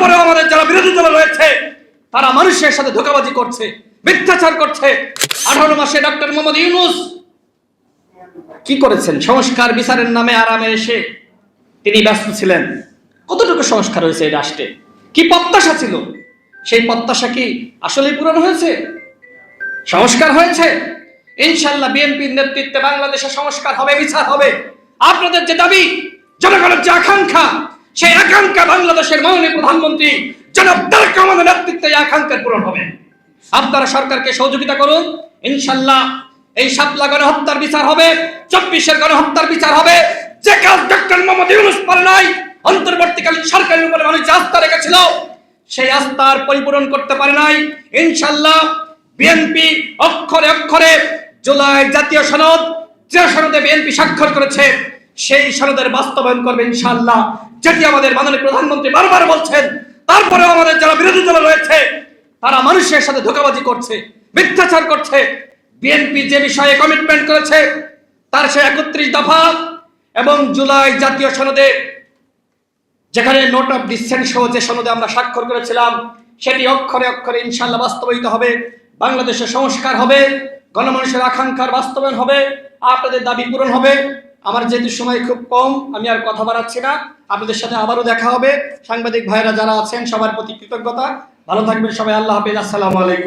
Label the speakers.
Speaker 1: তারপরেও আমাদের যারা বিরোধী দলে রয়েছে তারা মানুষের সাথে ধোঁকাবাজি করছে, মিথ্যাচার করছে। 18 মাসে ডক্টর মোহাম্মদ ইউনূস কি করেছেন? সংস্কার বিচারের নামে আরামে এসে তিনি ব্যস্ত ছিলেন। কতটুকু সংস্কার হয়েছে এই রাষ্ট্রে? কি প্রত্যাশা ছিল? সেই প্রত্যাশা কি আসলেই পূরণ হয়েছে? সংস্কার হয়েছে? ইনশাআল্লাহ বিএনপির নেতৃত্বে বাংলাদেশে সংস্কার হবে, বিচার হবে। আপনাদের যে দাবি, জনগণের যে আকাঙ্ক্ষা, সেই আকাঙ্ক্ষা বাংলাদেশের মাননীয় প্রধানমন্ত্রী জনাব তারেক রহমানের নেতৃত্বে এই আকাঙ্ক্ষা পূরণ হবে। আপনারা সরকারকে সহযোগিতা করুন। ইনশাআল্লাহ এই শাপলা গণহত্যার বিচার হবে, 24-এর গণহত্যার বিচার হবে। যে কাজ ডক্টর মোহাম্মদ ইউনূস পারে নাই, অন্তর্বর্তীকালীন সরকারের উপরে মানুষ যে আস্থা রেখেছিল সেই আস্থার পরিপূরণ করতে পারে নাই। ইনশাআল্লাহ বিএনপি অক্ষরে অক্ষরে জুলাই জাতীয় সনদ, যে সনদে বিএনপি স্বাক্ষর করেছে সেই সনদের বাস্তবায়ন করবে ইনশাআল্লাহ, যেটি আমাদের মাননীয় প্রধানমন্ত্রী বারবার বলছেন। তারপরেও আমাদের যারা বিরোধী দলে রয়েছে তারা মানুষের সাথে ধোঁকাবাজি করছে, মিথ্যাচার করছে। বিএনপি যে বিষয়ে কমিটমেন্ট করেছে তার সে 31 দফা এবং জুলাই জাতীয় সনদে যেখানে নোট অফ ডিসেন্ট সহ যে সনদে আমরা স্বাক্ষর করেছিলাম সেটি অক্ষরে অক্ষরে ইনশাআল্লাহ বাস্তবায়িত হবে। বাংলাদেশে সংস্কার হবে, গণমানুষের আকাঙ্ক্ষার বাস্তবায়ন হবে, আপনাদের দাবি পূরণ হবে। আমার যেহেতু সময় খুব কম, আমি আর কথা বাড়াচ্ছি না। আপনাদের সাথে আবারও দেখা হবে। সাংবাদিক ভাইরা যারা আছেন সবার প্রতি কৃতজ্ঞতা। ভালো থাকবেন সবাই। আল্লাহ হাফেজ। আসসালামু আলাইকুম।